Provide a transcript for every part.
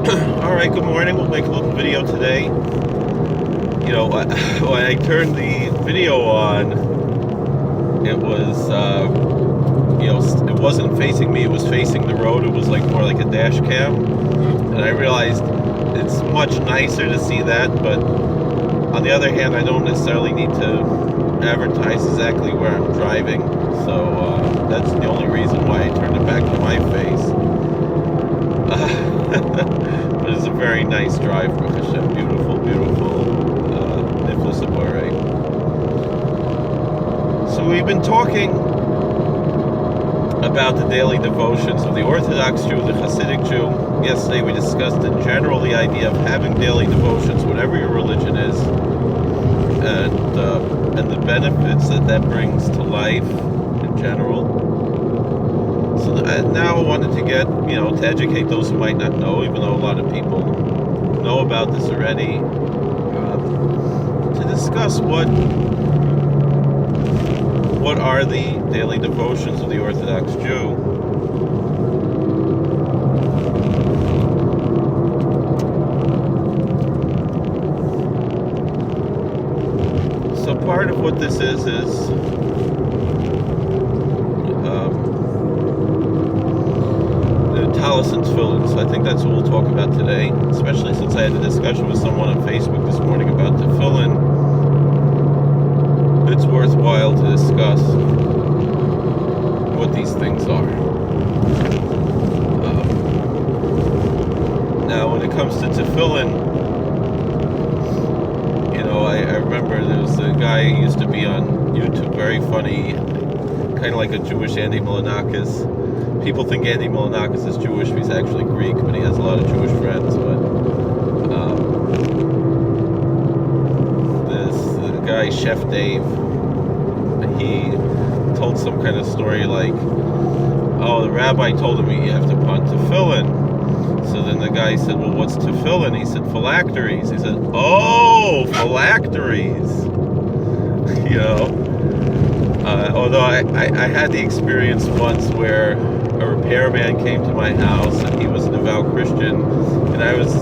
Alright, good morning. We'll make a little video today. When I turned the video on, it was, it wasn't facing me, it was facing the road. It was like more like a dash cam. And I realized it's much nicer to see that, but on the other hand, I don't necessarily need to advertise exactly where I'm driving. So that's the only reason why I turned it back to my face. But it's a very nice drive, Baruch Hashem. Beautiful, beautiful Niflas Abare. So we've been talking about the daily devotions of the Orthodox Jew, the Hasidic Jew. Yesterday we discussed in general the idea of having daily devotions, whatever your religion is, and the benefits that brings to life in general. So now I wanted to get, to educate those who might not know, even though a lot of people know about this already, to discuss what are the daily devotions of the Orthodox Jew. So part of what this is Tallis and tefillin. So I think that's what we'll talk about today, especially since I had a discussion with someone on Facebook this morning about tefillin. It's worthwhile to discuss what these things are. Now, when it comes to tefillin, I remember there was a guy who used to be on YouTube, very funny, kind of like a Jewish Andy Milonakis. People think Andy Milonakis is Jewish, he's actually Greek, but he has a lot of Jewish friends. But the guy, Chef Dave, he told some kind of story like, oh, the rabbi told him you have to put tefillin. So then the guy said, well, what's tefillin? He said, phylacteries. He said, oh, phylacteries. Although I had the experience once where a repairman came to my house and he was a devout Christian, and I was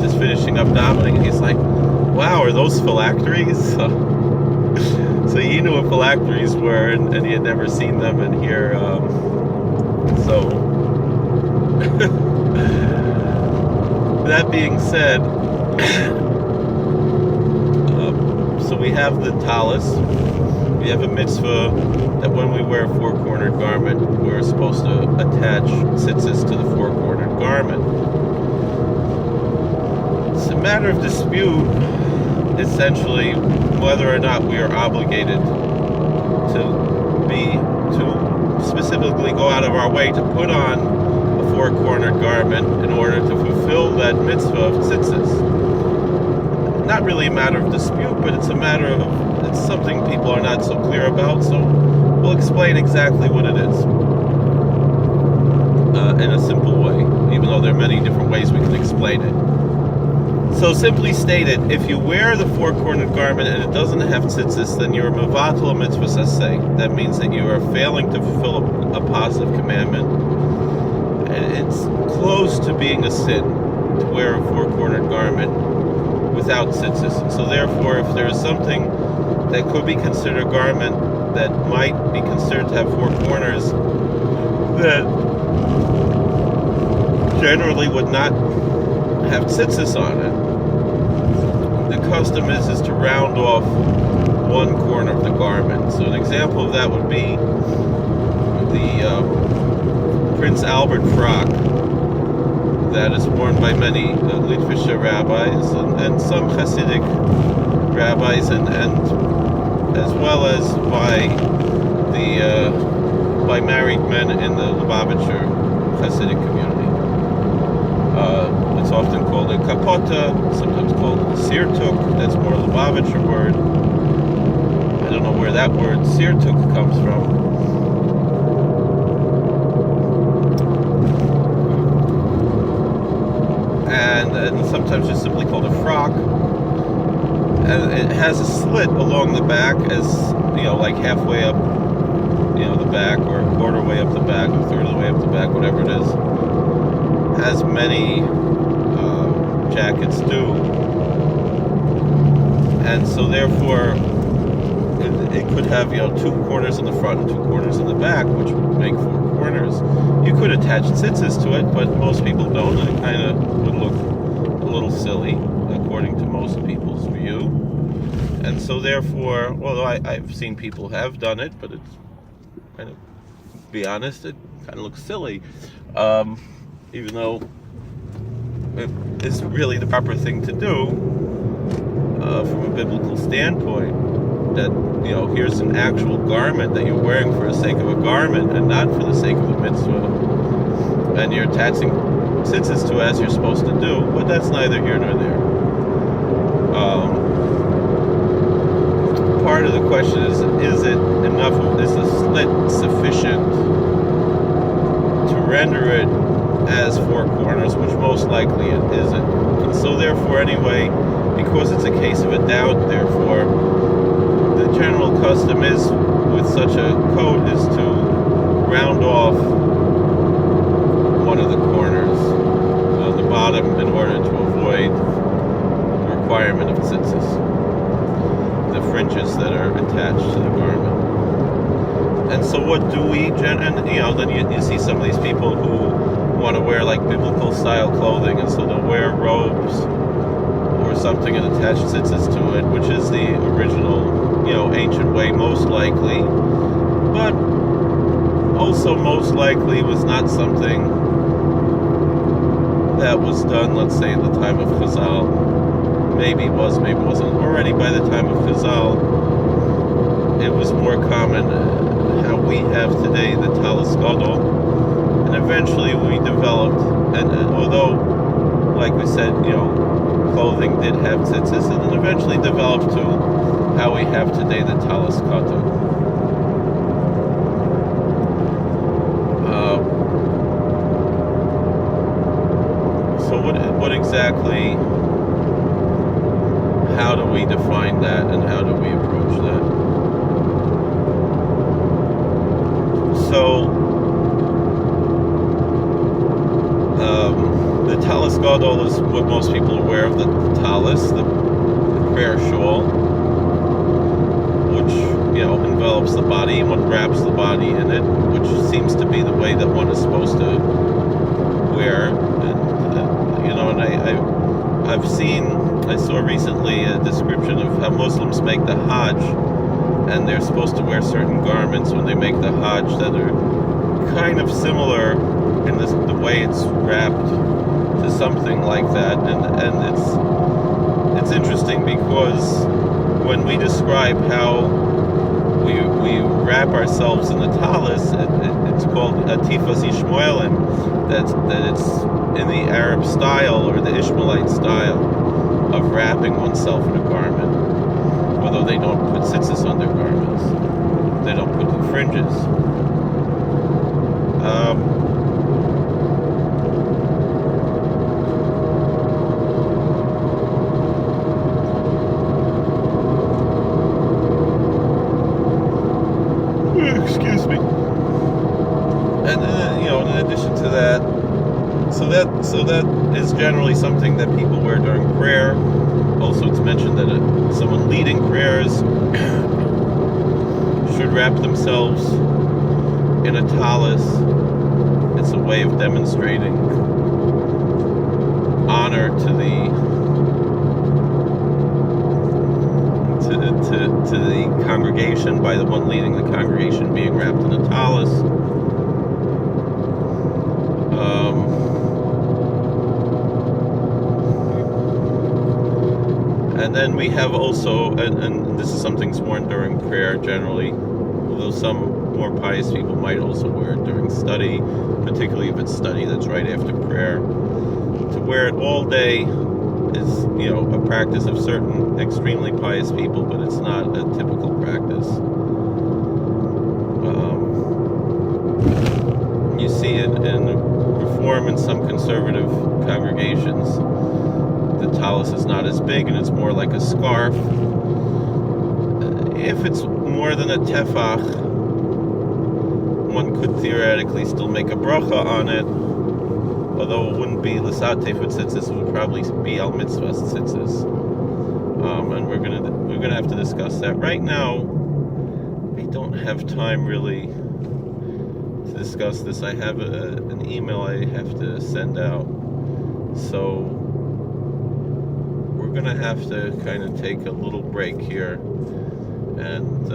just finishing up davening, and he's like, wow, are those phylacteries? So he knew what phylacteries were, and he had never seen them, and here, that being said, so we have the Tallis. We have a mitzvah that when we wear a four-cornered garment, we're supposed to attach tzitzis to the four-cornered garment. It's a matter of dispute, essentially, whether or not we are obligated to specifically go out of our way to put on a four-cornered garment in order to fulfill that mitzvah of tzitzis. Not really a matter of dispute, but it's something people are not so clear about, so we'll explain exactly what it is in a simple way, even though there are many different ways we can explain it. So simply stated, if you wear the four-cornered garment and it doesn't have tzitzis, then you're mevatel mitzvah saseh. That means that you are failing to fulfill a positive commandment. And it's close to being a sin to wear a four-cornered garment without tzitzis. So therefore, if there is something that could be considered a garment that might be considered to have four corners that generally would not have tzitzis on it, the custom is to round off one corner of the garment. So an example of that would be the Prince Albert frock that is worn by many Litvish rabbis and some Hasidic rabbis, and as well as by married men in the Lubavitcher Hasidic community. It's often called a kapota, sometimes called a sirtuk. That's more Lubavitcher word. I don't know where that word sirtuk comes from. And sometimes just simply called a frock. And it has a slit along the back, as like halfway up, the back, or a quarter way up the back, a third of the way up the back, whatever it is. Has many jackets do. And so therefore, it could have, 2 corners in the front and 2 corners in the back, which would make 4 corners. You could attach tzitzis to it, but most people don't, and it kind of would look a little silly, according to most people's view. And so therefore, although I've seen people have done it, but it's kind of, to be honest, it kind of looks silly, even though it is really the proper thing to do from a biblical standpoint. That, here's an actual garment that you're wearing for the sake of a garment and not for the sake of a mitzvah. And you're attaching tzitzis to as you're supposed to do, but that's neither here nor there. Part of the question is it enough, is the slit sufficient to render it as 4 corners, which most likely it isn't. And so therefore, anyway, because it's a case of a doubt, therefore, the general custom is, with such a coat, is to round off one of the corners on the bottom in order to avoid the requirement of tzitzis, the fringes that are attached to the garment. And so what do we, then you see some of these people who want to wear like biblical style clothing, and so they'll wear robes or something and attach tzitzis to it, which is the original, ancient way, most likely, but also most likely was not something that was done, let's say, in the time of Chazal. Maybe it was, maybe it wasn't. Already by the time of Chazal, it was more common how we have today the Tallis gadol, and eventually we developed, and although, like we said, clothing did have tzitzis, and then eventually developed to how we have today the Tallis gadol. So what exactly, how do we define that, and how do we approach that? So, the Tallis gadol is what most people are aware of, the Tallis, the prayer shawl, which, envelops the body, and one wraps the body in it, which seems to be the way that one is supposed to wear. And I saw recently a description of how Muslims make the Hajj, and they're supposed to wear certain garments when they make the Hajj that are kind of similar in the way it's wrapped to something like that, and it's interesting because when we describe how we wrap ourselves in the Tallis, it's called Atifas Ishmaelim, that it's in the Arab style or the Ishmaelite style of wrapping oneself in a garment, although they don't put tzitzis on their garments, they don't put the fringes. Excuse me. And in addition to that, so that is generally something that people wear during prayer. Also, it's mentioned that someone leading prayers should wrap themselves in a tallis. It's a way of demonstrating honor to the congregation by the one leading the congregation being wrapped in a tallis. And then we have also, and this is something that's worn during prayer generally, although some more pious people might also wear it during study, particularly if it's study that's right after prayer. To wear it all day is, a practice of certain extremely pious people, but it's not a typical practice. You see it in Reform and some conservative congregations. The tallis is not as big and it's more like a scarf. If it's more than a tefach, one could theoretically still make a bracha on it, Although it wouldn't be L'Satef with tzitzis, it would probably be Al Mitzvah tzitzis. And we're gonna have to discuss that. Right now, I don't have time really to discuss this. I have an email I have to send out, so we're gonna have to kind of take a little break here and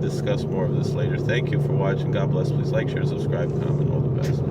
discuss more of this later. Thank you for watching. God bless. Please like, share, subscribe, comment. All the best.